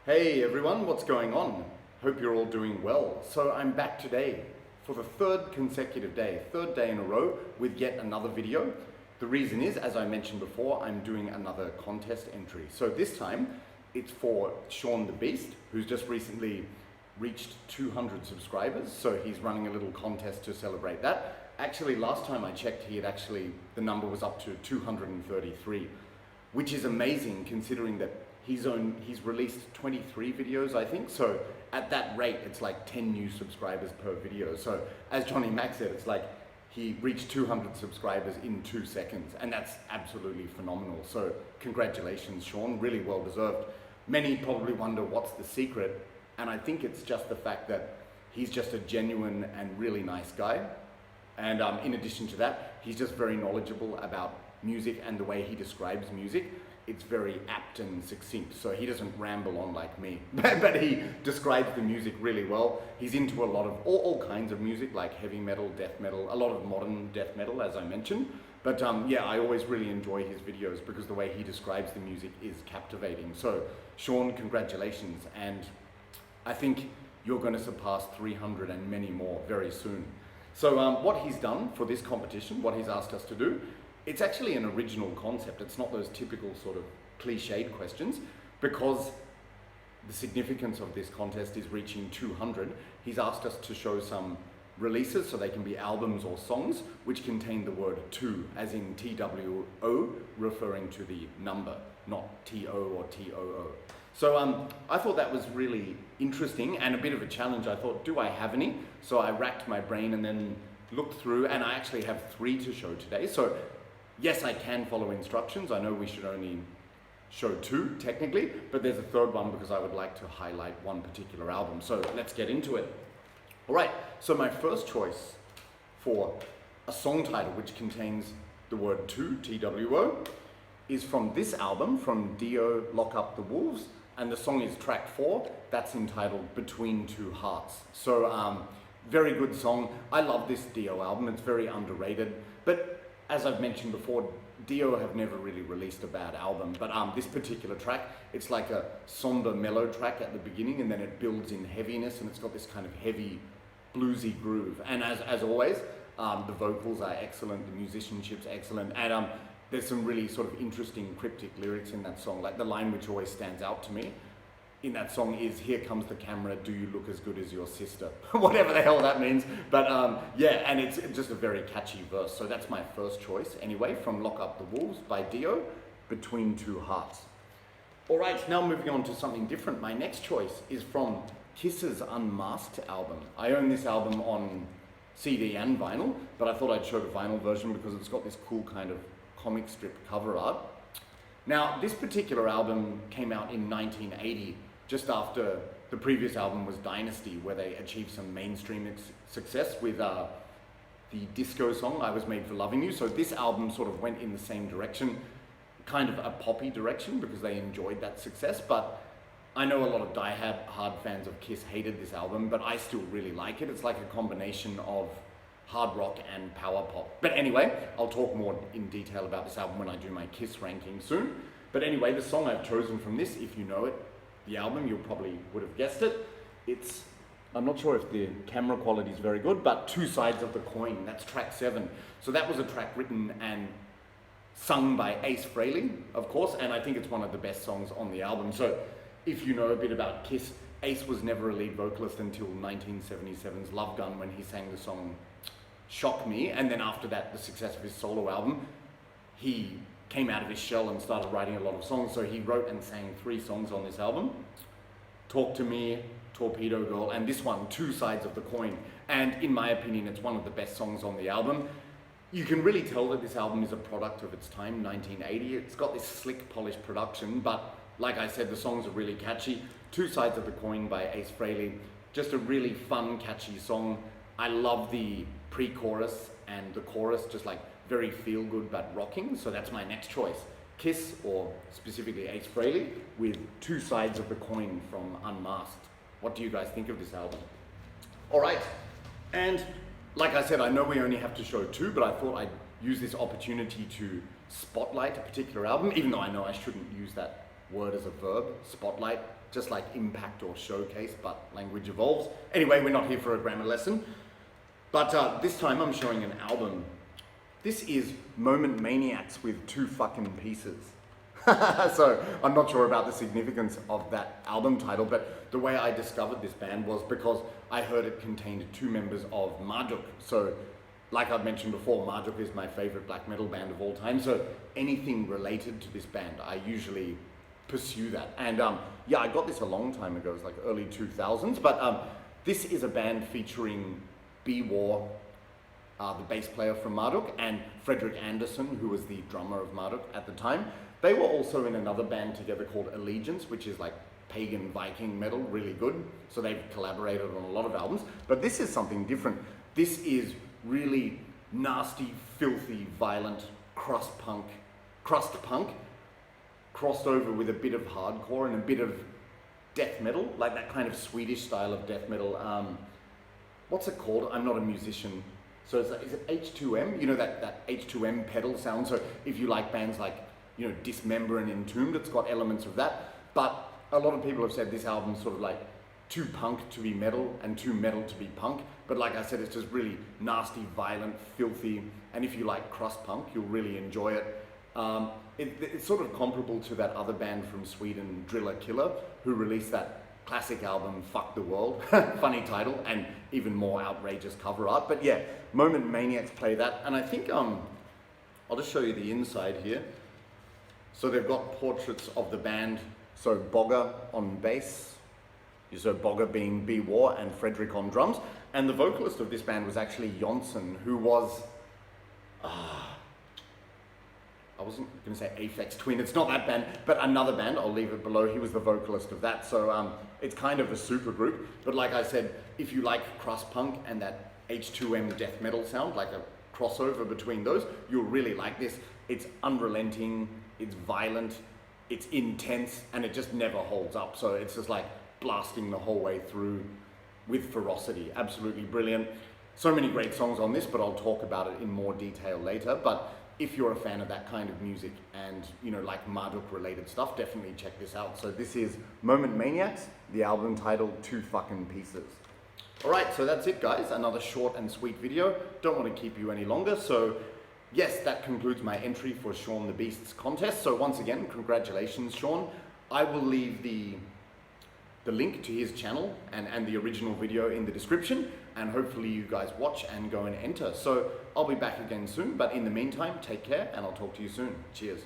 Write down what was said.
Hey everyone, what's going on? Hope you're all doing well. So I'm back today for the third consecutive day, third day in a row with yet another video. The reason is, as I mentioned before, I'm doing another contest entry. So this time it's for Sean the Beast, who's just recently reached 200 subscribers. So he's running a little contest to celebrate that. Actually, last time I checked, the number was up to 233, which is amazing considering that he's released 23 videos, I think. So at that rate, it's like 10 new subscribers per video. So as Johnny Mac said, it's like he reached 200 subscribers in 2 seconds, and that's absolutely phenomenal. So congratulations, Sean, really well deserved. Many probably wonder what's the secret, and I think it's just the fact that he's just a genuine and really nice guy. And in addition to that, he's just very knowledgeable about music and the way he describes music. It's very apt and succinct, so he doesn't ramble on like me, but he describes the music really well. He's into a lot of all kinds of music, like heavy metal, death metal, a lot of modern death metal, as I mentioned. But yeah, I always really enjoy his videos because the way he describes the music is captivating. So Sean, congratulations, and I think you're going to surpass 300 and many more very soon. So what he's done for this competition, what he's asked us to do, it's actually an original concept. It's not those typical sort of cliched questions, because the significance of this contest is reaching 200. He's asked us to show some releases, so they can be albums or songs, which contain the word two, as in TWO, referring to the number, not TO or TOO. So I thought that was really interesting and a bit of a challenge. I thought, do I have any? So I racked my brain and then looked through, and I actually have 3 to show today. So yes, I can follow instructions. I know we should only show 2 technically, but there's a third one because I would like to highlight one particular album. So let's get into it. All right, so my first choice for a song title which contains the word two, TWO, is from this album, from Dio, Lock Up the Wolves, and the song is track 4. That's entitled Between Two Hearts. So very good song. I love this Dio album. It's very underrated, but as I've mentioned before, Dio have never really released a bad album, but this particular track, it's like a somber mellow track at the beginning, and then it builds in heaviness, and it's got this kind of heavy bluesy groove. And as always, the vocals are excellent, the musicianship's excellent, and there's some really sort of interesting cryptic lyrics in that song. Like the line which always stands out to me in that song is, "Here comes the camera, do you look as good as your sister?" Whatever the hell that means. But yeah, and it's just a very catchy verse. So that's my first choice anyway, from Lock Up the Wolves by Dio, Between Two Hearts. All right, now moving on to something different. My next choice is from Kiss's Unmasked album. I own this album on CD and vinyl, but I thought I'd show the vinyl version because it's got this cool kind of comic strip cover art. Now, this particular album came out in 1980, just after the previous album was Dynasty, where they achieved some mainstream success with the disco song, I Was Made for Loving You. So this album sort of went in the same direction, kind of a poppy direction, because they enjoyed that success. But I know a lot of die-hard fans of Kiss hated this album, but I still really like it. It's like a combination of hard rock and power pop. But anyway, I'll talk more in detail about this album when I do my Kiss ranking soon. But anyway, the song I've chosen from this, if you know it, the album, you probably would have guessed it. It's, I'm not sure if the camera quality is very good, but Two Sides of the Coin, that's track 7. So that was a track written and sung by Ace Frehley, of course, and I think it's one of the best songs on the album. So if you know a bit about Kiss, Ace was never a lead vocalist until 1977's Love Gun, when he sang the song Shock Me, and then after that, the success of his solo album, he came out of his shell and started writing a lot of songs. So he wrote and sang 3 songs on this album: Talk to Me, Torpedo Girl, and this one, Two Sides of the Coin. And in my opinion, it's one of the best songs on the album. You can really tell that this album is a product of its time, 1980. It's got this slick, polished production, but like I said, the songs are really catchy. Two Sides of the Coin by Ace Frehley, just a really fun, catchy song. I love the pre-chorus and the chorus, just like very feel-good but rocking. So that's my next choice. Kiss, or specifically Ace Frehley, with Two Sides of the Coin from Unmasked. What do you guys think of this album? All right, and like I said, I know we only have to show 2, but I thought I'd use this opportunity to spotlight a particular album, even though I know I shouldn't use that word as a verb, spotlight. just like impact or showcase, but language evolves. Anyway, we're not here for a grammar lesson. But this time I'm showing an album. This is Moment Maniacs with 2 fucking pieces. So I'm not sure about the significance of that album title, but the way I discovered this band was because I heard it contained 2 members of Marduk. So like I've mentioned before, Marduk is my favorite black metal band of all time. So anything related to this band, I usually pursue that. And yeah, I got this a long time ago. It was like early 2000s. But this is a band featuring B. War, the bass player from Marduk, and Fredrik Andersson, who was the drummer of Marduk at the time. They were also in another band together called Allegiance, which is like pagan Viking metal, really good. So they've collaborated on a lot of albums. But this is something different. This is really nasty, filthy, violent crust punk, crossed over with a bit of hardcore and a bit of death metal, like that kind of Swedish style of death metal. What's it called? I'm not a musician. So is it H2M? You know, that H2M pedal sound. So if you like bands like, you know, Dismember and Entombed, it's got elements of that. But a lot of people have said this album's sort of like too punk to be metal and too metal to be punk. But like I said, it's just really nasty, violent, filthy. And if you like crust punk, you'll really enjoy it. It's sort of comparable to that other band from Sweden, Driller Killer, who released that classic album, Fuck the World. Funny title and even more outrageous cover art. But yeah, Moment Maniacs play that. And I think, I'll just show you the inside here. So they've got portraits of the band. So Bogger on bass, so Bogger being B. War, and Fredrik on drums. And the vocalist of this band was actually Jonsson, who was, I wasn't going to say Aphex Twin, it's not that band, but another band, I'll leave it below. He was the vocalist of that, so it's kind of a super group. But like I said, if you like crust punk and that H2M death metal sound, like a crossover between those, you'll really like this. It's unrelenting, it's violent, it's intense, and it just never holds up. So it's just like blasting the whole way through with ferocity. Absolutely brilliant. So many great songs on this, but I'll talk about it in more detail later. But if you're a fan of that kind of music and, you know, like Marduk related stuff, definitely check this out. So this is Moment Maniacs, the album titled 2 fucking pieces. All right, so that's it, guys. Another short and sweet video. Don't want to keep you any longer. So yes, that concludes my entry for Shaun the Beast's contest. So once again, congratulations, Shaun. I will leave the link to his channel and the original video in the description, and hopefully you guys watch and go and enter. So I'll be back again soon, but in the meantime, take care and I'll talk to you soon. Cheers.